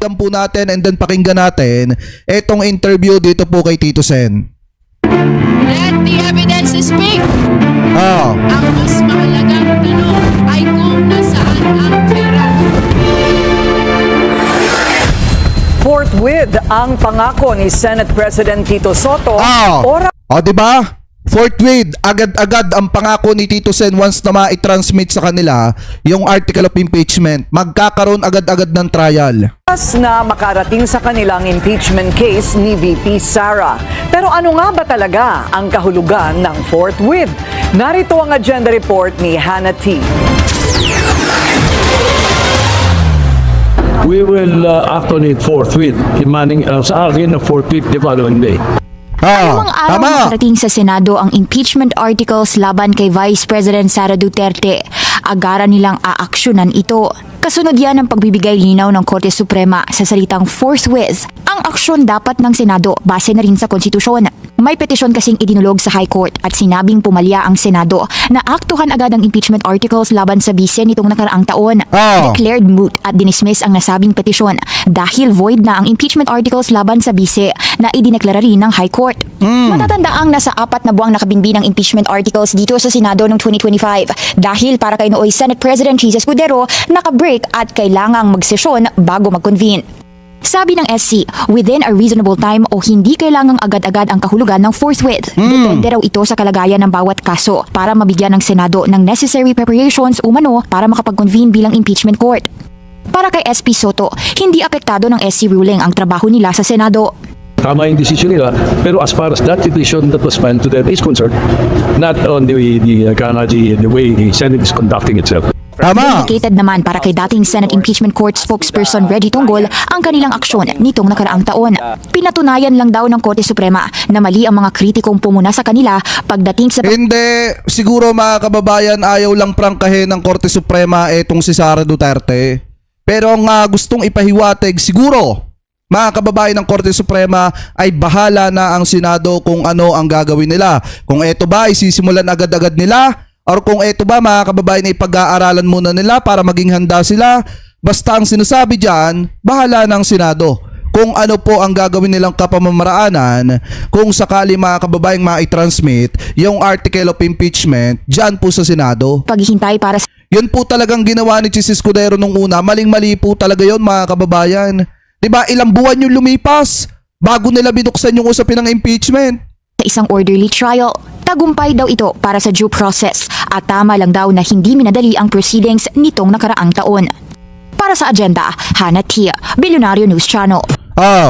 balikan po natin and then pakinggan natin etong interview dito po kay Tito Sen. Let the evidence speak. Ah. Ang mas mahalagang tanong ay kung nasaan ang pera. Forthwith ang pangako ni Senate President Tito Soto. O diba? Forthwith, agad-agad ang pangako ni Tito Sen once na ma-transmit sa kanila yung article of impeachment. Magkakaroon agad-agad ng trial. Na makarating sa kanilang impeachment case ni VP Sara. Pero ano nga ba talaga ang kahulugan ng forthwith? Narito ang agenda report ni Hannah T. We will act on it forthwith. Sa akin, forthwith the following day. Anumang araw makarating sa Senado ang impeachment articles laban kay Vice President Sara Duterte, agaran nilang aaksyonan ito. Kasunod yan ang pagbibigay linaw ng Korte Suprema sa salitang forthwith. Ang aksyon dapat ng Senado base na rin sa konstitusyon. May petisyon kasing idinulog sa High Court at sinabing pumalya ang Senado na aktuhan agad ang impeachment articles laban sa bise nitong nakaraang taon. Declared moot at dinismiss ang nasabing petisyon dahil void na ang impeachment articles laban sa bise na idineklara rin ng High Court. Matatandaang nasa 4 na buwang nakabinbin ang impeachment articles dito sa Senado noong 2025 dahil para kay nooy Senate President Jesus Escudero nakabreak at kailangang magsesyon bago mag-convene. Sabi ng SC, within a reasonable time o hindi kailangang agad-agad ang kahulugan ng forthwith. Depende raw ito sa kalagayan ng bawat kaso para mabigyan ng Senado ng necessary preparations umano para makapag-convene bilang impeachment court. Para kay SP Soto, hindi apektado ng SC ruling ang trabaho nila sa Senado. Tama yung decision nila, pero as far as that decision that was filed to them is concerned, not on the way the Senate is conducting itself. Vindicated naman para kay dating Senate Impeachment Court spokesperson Reggie Tunggol ang kanilang aksyon nitong nakaraang taon. Pinatunayan lang daw ng Korte Suprema na mali ang mga kritikong pumuna sa kanila pagdating sa... Hindi, siguro mga kababayan ayaw lang prangkahin ng Korte Suprema etong si Sara Duterte. Pero ang gustong ipahiwatig siguro mga kababayan ng Korte Suprema ay bahala na ang Senado kung ano ang gagawin nila. Kung eto ba isisimulan agad-agad nila or kung eto ba mga kababayan ay pag-aaralan muna nila para maging handa sila. Basta ang sinasabi dyan, bahala ng Senado kung ano po ang gagawin nilang kapamamaraanan kung sakali mga kababayan ma-transmit yung article of impeachment dyan po sa Senado. Paghihintay para sa... Yun po talagang ginawa ni Jesus Escudero nung una. Maling-mali po talaga yun mga kababayan. Diba ilang buwan yung lumipas bago nila binuksan yung usapin ng impeachment? Sa isang orderly trial, tagumpay daw ito para sa due process at tama lang daw na hindi minadali ang proceedings nitong nakaraang taon. Para sa agenda, Hannah Tia, Billionario News Channel.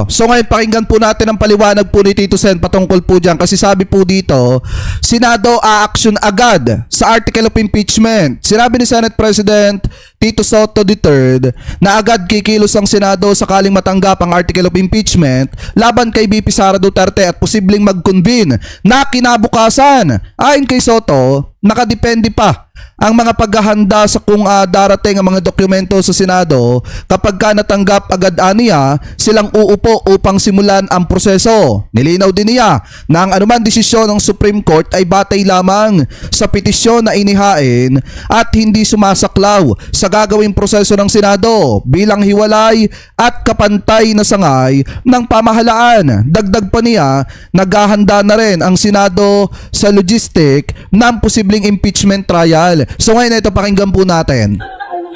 So ngayon pakinggan po natin ang paliwanag po ni Tito Sen patungkol po dyan kasi sabi po dito, Senado a-action agad sa article of impeachment. Sinabi ni Senate President Tito Soto III na agad kikilos ang Senado sakaling matanggap ang article of impeachment laban kay VP Sara Duterte at posibleng mag-convene na kinabukasan. Ayon kay Soto, nakadepende pa ang mga paghahanda sa kung darating ang mga dokumento sa Senado. Kapag ka natanggap agad aniya, silang uupo upang simulan ang proseso. Nilinaw din niya na ang anuman desisyon ng Supreme Court ay batay lamang sa petisyon na inihain at hindi sumasaklaw sa gagawing proseso ng Senado bilang hiwalay at kapantay na sangay ng pamahalaan. Dagdag pa niya, naghahanda na rin ang Senado sa logistic ng posibleng impeachment trial. So ngayon ito pakinggan po natin.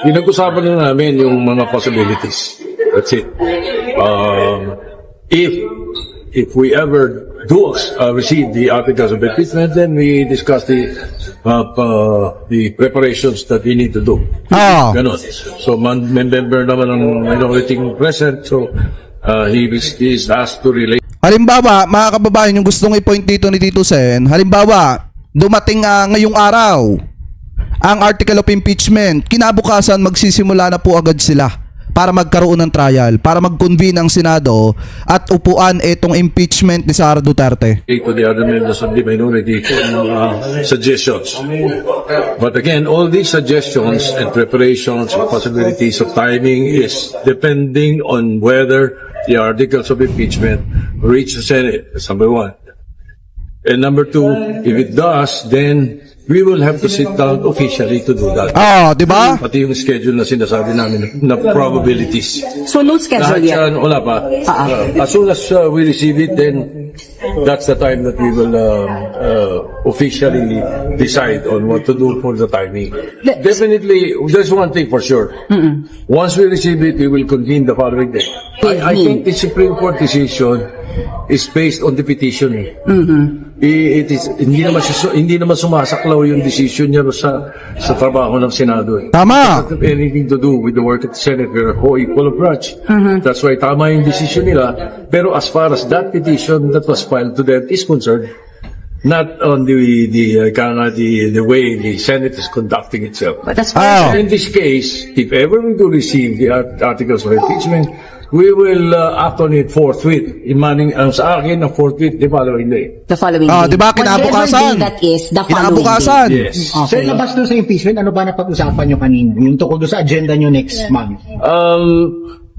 Pinag-usapan na namin yung mga possibilities. That's it. If we ever do receive the articles of impeachment, then we discuss the preparations that we need to do. Ganon. So member naman ng minority present, so he is asked to relate. Halimbawa, mga kababayan, yung gustong i-point dito ni Tito Sen, halimbawa, dumating ngayong araw ang article of impeachment, kinabukasan magsisimula na po agad sila para magkaroon ng trial, para mag-convene ang Senado at upuan itong impeachment ni Sara Duterte. To the other members of the minority suggestions. But again, all these suggestions and preparations and possibilities of timing is depending on whether the articles of impeachment reach the Senate. That's number one. And number two, if it does, then we will have to sit down officially to do that. Di ba? Pati yung schedule na sinasabi namin na probabilities. So no schedule Lahat yet? yan, wala pa. As soon as we receive it, then that's the time that we will officially decide on what to do for the timing. Definitely, there's one thing for sure. Once we receive it, we will convene the following day. I think the Supreme Court decision is based on the petition. It is hindi naman sumasaklaw yung decision niya sa trabaho ng Senado. Tama. It doesn't have anything to do with the work of the Senate. We're a co-equal of branch. That's why tama yung decision nila. Pero as far as that petition that was filed to them is concerned, not on the way the Senate is conducting itself. But as far In this case, if ever we do receive the articles of impeachment, we will act on it forthwith. Sa akin, ang forthwith the following day. the following day. Di ba? Kinabukasan. Whatever day that is, the following Kinabukasan. day. Yes. Sir, labas doon sa impeachment, ano ba napag-usapan nyo kanina? Yung tungkol doon sa agenda nyo next month?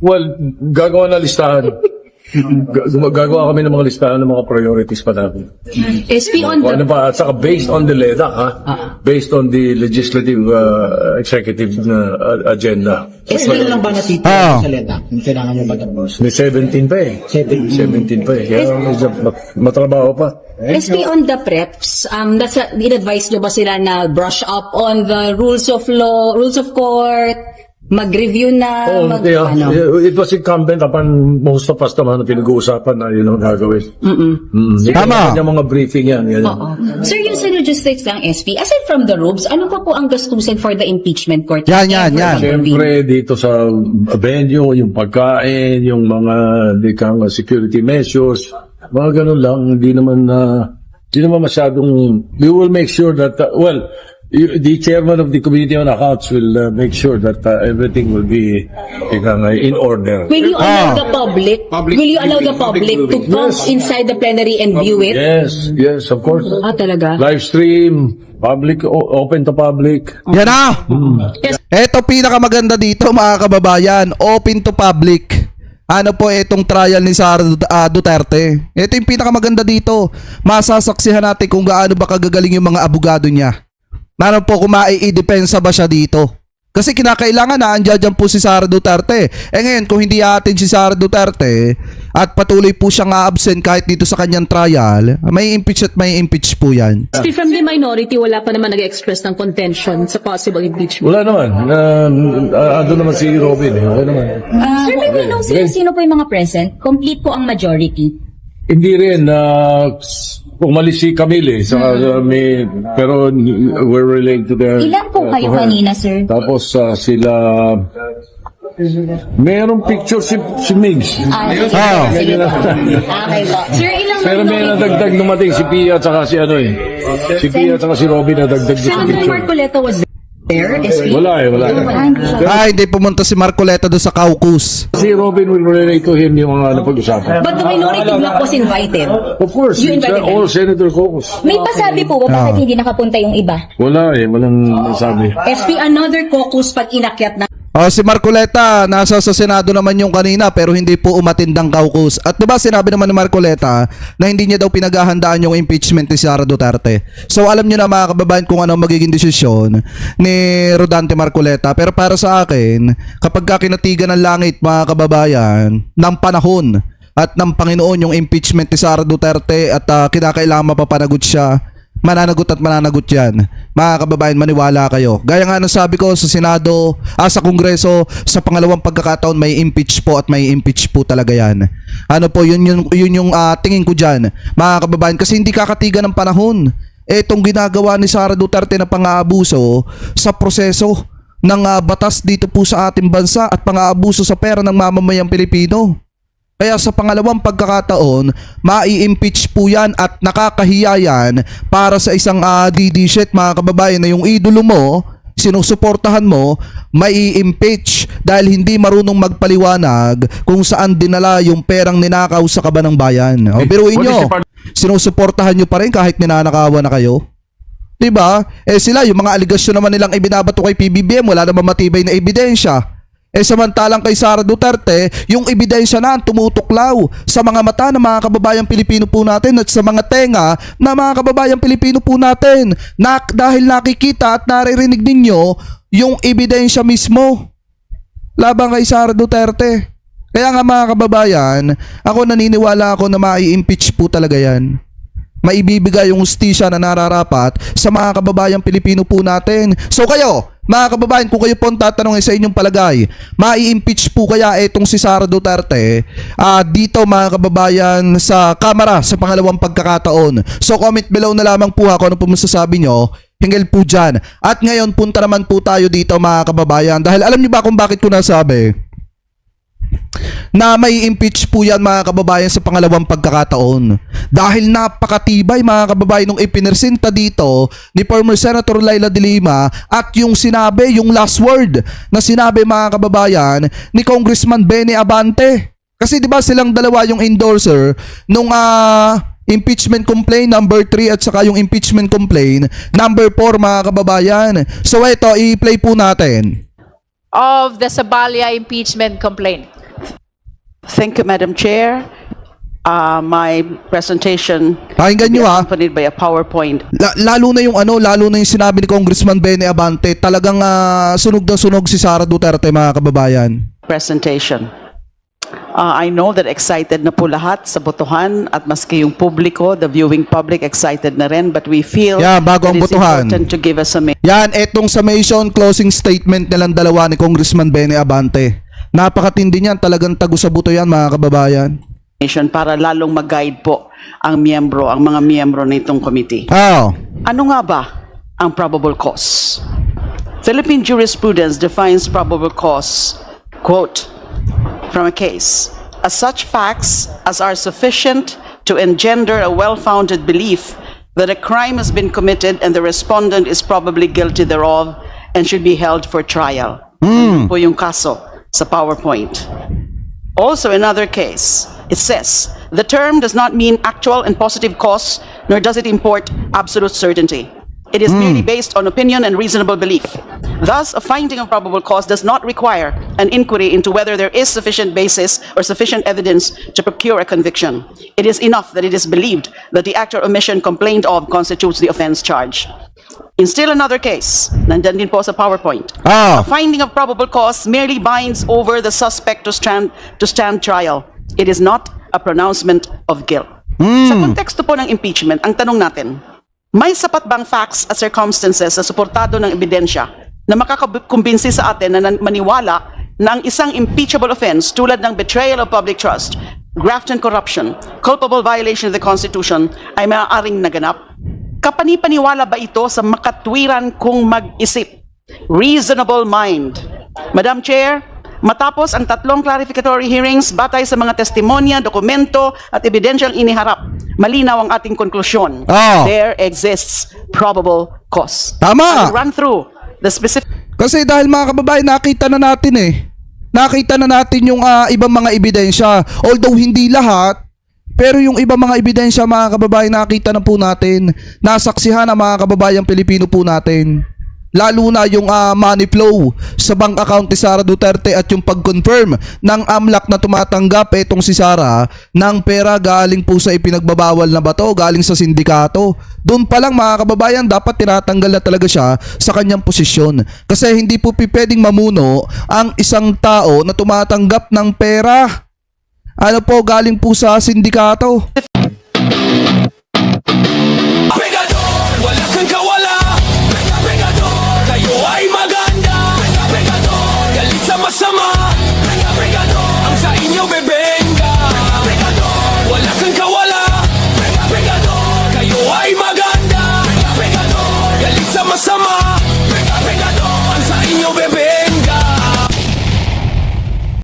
Well, gagawa na listahan. Gagawa kami ng mga listahan ng mga priorities pa namin. SP on Ano the pa, at saka based on the LEDAC, based on the legislative executive na agenda. Sir, ilan lang ba natitira sa LEDA? Yung kailangan nyo ba tapos? May 17 pa eh. 17 pa eh. Kaya medyo matrabaho pa. SP on the preps, in-advise nyo ba sila na brush up on the rules of law, rules of court, mag-review na, It was incumbent upon most of us naman na pinag-uusapan na yun ang gagawin. Tama. Yung mga briefing yan. Sir, yung sa logistics lang, SP, aside from the robes, ano pa po ang gastusin for the impeachment court? Yan. Siyempre, dito sa venue, yung pagkain, yung mga security measures, mga ganun lang, hindi naman masyadong, we will make sure that, the chairman of the Committee on Accounts will make sure that everything will be in order. Will you allow the public? Will you allow the public to come inside the plenary and view it? Yes, of course. Talaga? Live stream, public, open to public. Yan na. Ito pinakamaganda dito mga kababayan, open to public. Ano po itong trial ni Sara Duterte? Ito yung pinakamaganda dito. Masasaksihan natin kung gaano ba kagagaling yung mga abogado niya. Ano po kung maiidepensa ba siya dito? Kasi kinakailangan na andyan po si Sara Duterte. Ngayon kung hindi atin si Sara Duterte at patuloy po siyang absent kahit dito sa kanyang trial, may impeach po yan. SP from the minority, wala pa naman nag-express ng contention sa possible impeachment. Wala naman. Ando naman si Robin. Wala naman. Sir, may we know sino po yung mga present? Complete po ang majority. Hindi rin. Umalis si Camille. Pero we're related to their... Ilan po kayo to her. kanina, sir? Tapos sila... Merong picture si Migs. Sige po. Okay po. Sir, ilang Pero may nadagdag dumating si Pia at saka si Si Pia at saka si Robin nadagdag sa Senator picture. Marcoleta was there, SP? Wala. Hindi pumunta si Marcoleta doon sa caucus. Si Robin will relate to him yung napag-usapan. But the minority bloc was invited. Of course, You it's invited all Senator Caucus. May pasabi po ba bakit hindi nakapunta yung iba? Walang sabi. SP, another caucus pag inakyat na Si Marcoleta, nasa sa Senado naman yung kanina pero hindi po umatindang caucus. At diba sinabi naman ni Marcoleta na hindi niya daw pinaghahandaan yung impeachment ni Sara Duterte. So alam niyo na mga kababayan kung ano magiging desisyon ni Rodante Marcoleta. Pero para sa akin, kapag kinatigan ng langit mga kababayan, ng panahon at ng Panginoon yung impeachment ni Sara Duterte at kinakailangan mapapanagot siya, mananagot yan. Mga kababayan, maniwala kayo. Gaya nga ng sabi ko sa Senado, sa Kongreso, sa pangalawang pagkakataon may impeach po at may impeach po talaga yan. Ano po, yun yung tingin ko dyan. Mga kababayan, kasi hindi kakatigan ng panahon. Itong ginagawa ni Sara Duterte na pang-aabuso sa proseso ng batas dito po sa ating bansa at pang-aabuso sa pera ng mamamayang Pilipino. Kaya sa pangalawang pagkakataon, mai-impeach po yan at nakakahiya yan para sa isang DD shit mga kababayan na yung idolo mo, sinusuportahan mo, mai-impeach dahil hindi marunong magpaliwanag kung saan dinala yung perang ninakaw sa kaban ng bayan. O biruin nyo, sinusuportahan nyo pa rin kahit ninanakawan na kayo. Diba? Sila, yung mga aligasyon naman nilang ibinabato kay PBBM, wala naman matibay na ebidensya. Samantalang kay Sara Duterte, yung ebidensya na ang tumutuklaw sa mga mata ng mga kababayang Pilipino po natin at sa mga tenga ng mga kababayang Pilipino po natin. Dahil nakikita at naririnig ninyo yung ebidensya mismo laban kay Sara Duterte. Kaya nga mga kababayan, ako naniniwala ako na mai-impeach po talaga yan. Maibibigay yung hustisya na nararapat sa mga kababayang Pilipino po natin. So kayo, mga kababayan, kung kayo po ang tatanungin sa inyong palagay, mai-impeach po kaya itong si Sara Duterte dito mga kababayan sa Kamara sa pangalawang pagkakataon? So comment below na lamang po ako ano po masasabi nyo hinggil po dyan. At ngayon punta naman po tayo dito mga kababayan dahil alam niyo ba kung bakit ko nasabi na may impeach po yan mga kababayan sa pangalawang pagkakataon? Dahil napakatibay mga kababayan nung ipinresenta dito ni former Senator Laila de Lima at yung sinabi, yung last word na sinabi mga kababayan ni Congressman Benny Abante. Kasi di ba silang dalawa yung endorser nung impeachment complaint number 3 at saka yung impeachment complaint number 4 mga kababayan. So ito, i-play po natin. Of the Sabalia impeachment complaint. Thank you, Madam Chair. My presentation Pakinggan nyo accompanied by a PowerPoint lalo na yung sinabi ni Congressman Benny Abante, talagang sunog na sunog si Sara Duterte mga kababayan. presentation. I know that excited na po lahat sa botohan at maski yung publiko, the viewing public, excited na rin, but we feel bago that ang it's botohan. important to give us a Yan, etong summation closing statement nilang dalawa ni Congressman Benny Abante. Napakatindi niyan, talagang tago sa buto yan mga kababayan. para lalong mag-guide po ang mga miyembro nitong committee. Ano nga ba ang probable cause? Philippine jurisprudence defines probable cause, quote, from a case, as such facts as are sufficient to engender a well-founded belief that a crime has been committed and the respondent is probably guilty thereof and should be held for trial. Po yung kaso sa PowerPoint. Also, another case, it says, the term does not mean actual and positive cause, nor does it import absolute certainty. It is merely based on opinion and reasonable belief. Thus, a finding of probable cause does not require an inquiry into whether there is sufficient basis or sufficient evidence to procure a conviction. It is enough that it is believed that the act or omission complained of constitutes the offense charge. In still another case, nandyan din po sa PowerPoint, a finding of probable cause merely binds over the suspect to stand trial. It is not a pronouncement of guilt. Sa konteksto po ng impeachment, ang tanong natin, may sapat bang facts at circumstances sa suportado ng ebidensya na makakakumbinsi sa atin na maniwala na ang isang impeachable offense tulad ng betrayal of public trust, graft and corruption, culpable violation of the Constitution ay maaaring naganap? Kapani-paniwala ba ito sa makatwiran kong mag-isip? Reasonable mind. Madam Chair, matapos ang 3 clarificatory hearings batay sa mga testimonya, dokumento at ebidensyang iniharap, malinaw ang ating konklusyon. There exists probable cause. Tama! I'll run through the specific... Kasi dahil mga kababayan, nakita na natin Nakita na natin yung ibang mga ebidensya. Although hindi lahat, pero yung ibang mga ebidensya mga kababayan nakita na po natin. Nasaksihan ng mga kababayang Pilipino po natin. Lalo na yung money flow sa bank account ni Sara Duterte at yung pag-confirm ng AMLAC na tumatanggap itong si Sara ng pera galing po sa ipinagbabawal na bato, galing sa sindikato. Doon pa lang mga kababayan, dapat tinatanggal na talaga siya sa kanyang posisyon. Kasi hindi po pwedeng mamuno ang isang tao na tumatanggap ng pera galing po sa sindikato.